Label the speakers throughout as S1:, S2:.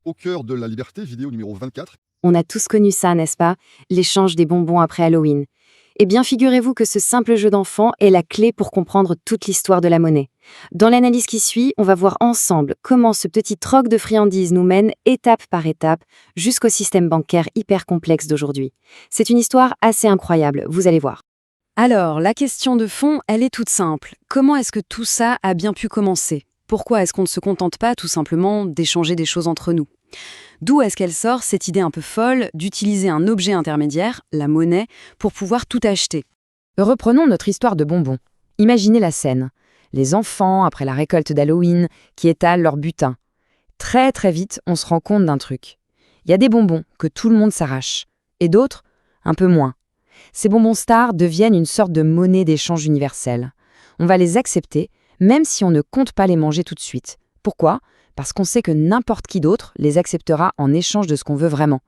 S1: Au cœur de la liberté, vidéo numéro 24.
S2: On a tous connu ça, n'est-ce pas? L'échange des bonbons après Halloween. Eh bien, figurez-vous que ce simple jeu d'enfant est la clé pour comprendre toute l'histoire de la monnaie. Dans l'analyse qui suit, on va voir ensemble comment ce petit troc de friandises nous mène étape par étape jusqu'au système bancaire hyper complexe d'aujourd'hui. C'est une histoire assez incroyable, vous allez voir.
S3: Alors, la question de fond, elle est toute simple. Comment est-ce que tout ça a bien pu commencer? Pourquoi est-ce qu'on ne se contente pas tout simplement d'échanger des choses entre nous? D'où est-ce qu'elle sort cette idée un peu folle d'utiliser un objet intermédiaire, la monnaie, pour pouvoir tout acheter?
S4: Reprenons notre histoire de bonbons. Imaginez la scène. Les enfants, après la récolte d'Halloween, qui étalent leur butin. Très très vite, on se rend compte d'un truc. Il y a des bonbons que tout le monde s'arrache, et d'autres, un peu moins. Ces bonbons stars deviennent une sorte de monnaie d'échange universelle. On va les accepter, même si on ne compte pas les manger tout de suite. Pourquoi ? Parce qu'on sait que n'importe qui d'autre les acceptera en échange de ce qu'on veut vraiment.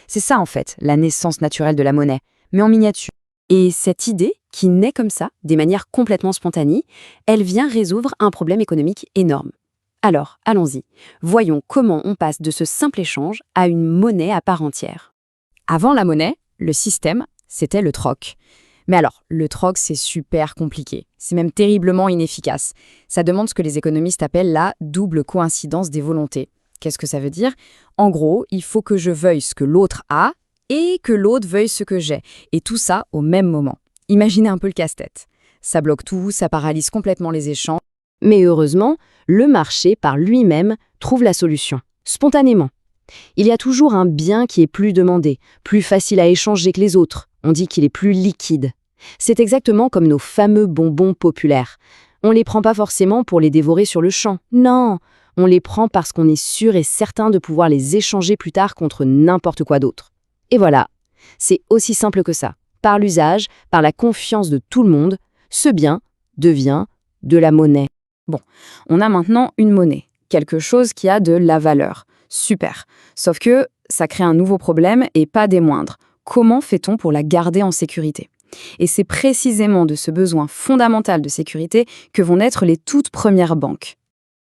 S4: C'est ça en fait, la naissance naturelle de la monnaie, mais en miniature.
S2: Et cette idée, qui naît comme ça, des manières complètement spontanées, elle vient résoudre un problème économique énorme. Alors, allons-y. Voyons comment on passe de ce simple échange à une monnaie à part entière.
S4: Avant la monnaie, le système, c'était le troc. Mais alors, le troc, c'est super compliqué. C'est même terriblement inefficace. Ça demande ce que les économistes appellent la double coïncidence des volontés. Qu'est-ce que ça veut dire? En gros, il faut que je veuille ce que l'autre a et que l'autre veuille ce que j'ai. Et tout ça au même moment. Imaginez un peu le casse-tête. Ça bloque tout, ça paralyse complètement les échanges.
S2: Mais heureusement, le marché par lui-même trouve la solution, spontanément. Il y a toujours un bien qui est plus demandé, plus facile à échanger que les autres. On dit qu'il est plus liquide. C'est exactement comme nos fameux bonbons populaires. On les prend pas forcément pour les dévorer sur le champ. Non, on les prend parce qu'on est sûr et certain de pouvoir les échanger plus tard contre n'importe quoi d'autre. Et voilà, c'est aussi simple que ça. Par l'usage, par la confiance de tout le monde, ce bien devient de la monnaie.
S3: Bon, on a maintenant une monnaie, quelque chose qui a de la valeur. Super. Sauf que ça crée un nouveau problème et pas des moindres. Comment fait-on pour la garder en sécurité? Et c'est précisément de ce besoin fondamental de sécurité que vont naître les toutes premières banques.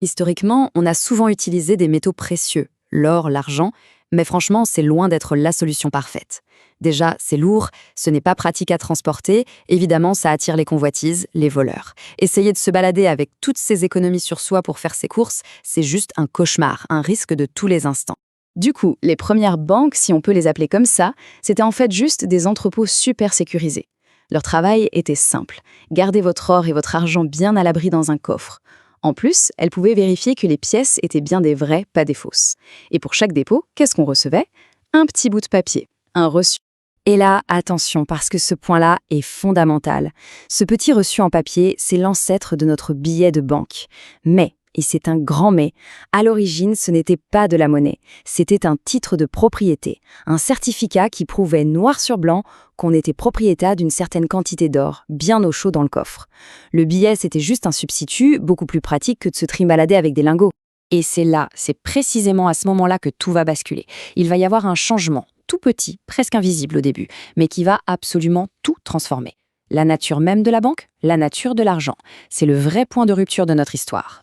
S3: Historiquement, on a souvent utilisé des métaux précieux, l'or, l'argent, mais franchement, c'est loin d'être la solution parfaite. Déjà, c'est lourd, ce n'est pas pratique à transporter, évidemment, ça attire les convoitises, les voleurs. Essayer de se balader avec toutes ces économies sur soi pour faire ses courses, c'est juste un cauchemar, un risque de tous les instants. Du coup, les premières banques, si on peut les appeler comme ça, c'était en fait juste des entrepôts super sécurisés. Leur travail était simple, garder votre or et votre argent bien à l'abri dans un coffre. En plus, elles pouvaient vérifier que les pièces étaient bien des vraies, pas des fausses. Et pour chaque dépôt, qu'est-ce qu'on recevait? Un petit bout de papier, un reçu.
S4: Et là, attention, parce que ce point-là est fondamental. Ce petit reçu en papier, c'est l'ancêtre de notre billet de banque. Mais, et c'est un grand mais, à l'origine, ce n'était pas de la monnaie. C'était un titre de propriété, un certificat qui prouvait noir sur blanc qu'on était propriétaire d'une certaine quantité d'or, bien au chaud dans le coffre. Le billet, c'était juste un substitut, beaucoup plus pratique que de se trimballader avec des lingots. Et c'est précisément à ce moment-là que tout va basculer. Il va y avoir un changement, tout petit, presque invisible au début, mais qui va absolument tout transformer. La nature même de la banque, la nature de l'argent. C'est le vrai point de rupture de notre histoire.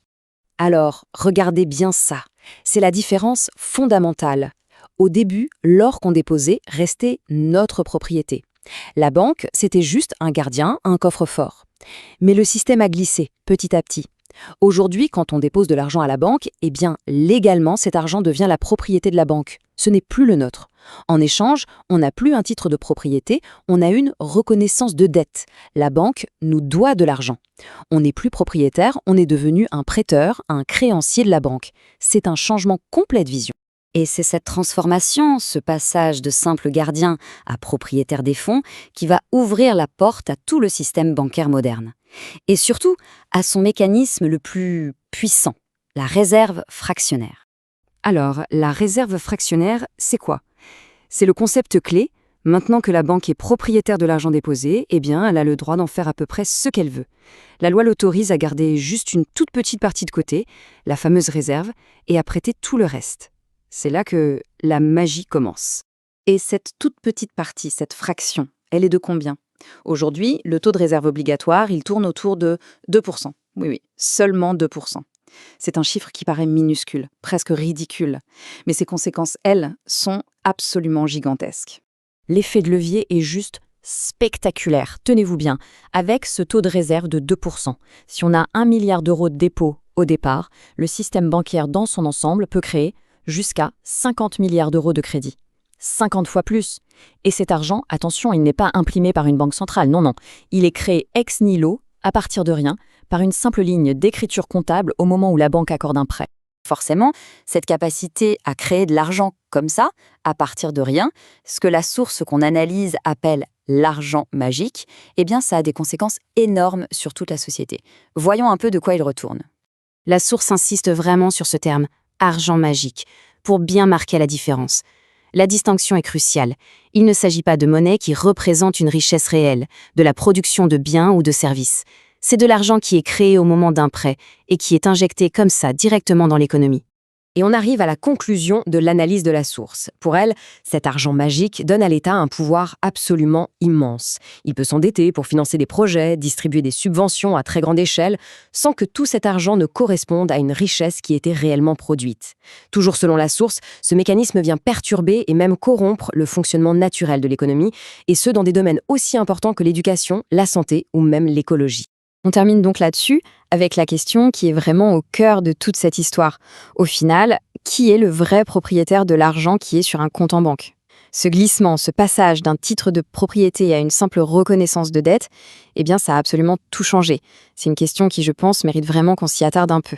S4: Alors, regardez bien ça. C'est la différence fondamentale. Au début, l'or qu'on déposait restait notre propriété. La banque, c'était juste un gardien, un coffre-fort. Mais le système a glissé, petit à petit. Aujourd'hui, quand on dépose de l'argent à la banque, eh bien, légalement, cet argent devient la propriété de la banque. Ce n'est plus le nôtre. En échange, on n'a plus un titre de propriété, on a une reconnaissance de dette. La banque nous doit de l'argent. On n'est plus propriétaire, on est devenu un prêteur, un créancier de la banque. C'est un changement complet de vision.
S2: Et c'est cette transformation, ce passage de simple gardien à propriétaire des fonds, qui va ouvrir la porte à tout le système bancaire moderne. Et surtout, à son mécanisme le plus puissant, la réserve fractionnaire.
S4: Alors, la réserve fractionnaire, c'est quoi? C'est le concept clé. Maintenant que la banque est propriétaire de l'argent déposé, eh bien, elle a le droit d'en faire à peu près ce qu'elle veut. La loi l'autorise à garder juste une toute petite partie de côté, la fameuse réserve, et à prêter tout le reste. C'est là que la magie commence.
S3: Et cette toute petite partie, cette fraction, elle est de combien? Aujourd'hui, le taux de réserve obligatoire, il tourne autour de 2%. Oui, seulement 2%. C'est un chiffre qui paraît minuscule, presque ridicule, mais ses conséquences, elles, sont absolument gigantesques.
S4: L'effet de levier est juste spectaculaire, tenez-vous bien, avec ce taux de réserve de 2%. Si on a 1 milliard d'euros de dépôt au départ, le système bancaire dans son ensemble peut créer jusqu'à 50 milliards d'euros de crédit. 50 fois plus. Et cet argent, attention, il n'est pas imprimé par une banque centrale, non, non. Il est créé ex nihilo, à partir de rien, par une simple ligne d'écriture comptable au moment où la banque accorde un prêt.
S2: Forcément, cette capacité à créer de l'argent comme ça, à partir de rien, ce que la source qu'on analyse appelle l'argent magique, eh bien ça a des conséquences énormes sur toute la société. Voyons un peu de quoi il retourne.
S4: La source insiste vraiment sur ce terme, argent magique, pour bien marquer la différence. La distinction est cruciale. Il ne s'agit pas de monnaie qui représente une richesse réelle, de la production de biens ou de services. C'est de l'argent qui est créé au moment d'un prêt et qui est injecté comme ça directement dans l'économie.
S2: Et on arrive à la conclusion de l'analyse de la source. Pour elle, cet argent magique donne à l'État un pouvoir absolument immense. Il peut s'endetter pour financer des projets, distribuer des subventions à très grande échelle, sans que tout cet argent ne corresponde à une richesse qui était réellement produite. Toujours selon la source, ce mécanisme vient perturber et même corrompre le fonctionnement naturel de l'économie, et ce dans des domaines aussi importants que l'éducation, la santé ou même l'écologie.
S3: On termine donc là-dessus avec la question qui est vraiment au cœur de toute cette histoire. Au final, qui est le vrai propriétaire de l'argent qui est sur un compte en banque ? Ce glissement, ce passage d'un titre de propriété à une simple reconnaissance de dette, eh bien ça a absolument tout changé. C'est une question qui, je pense, mérite vraiment qu'on s'y attarde un peu.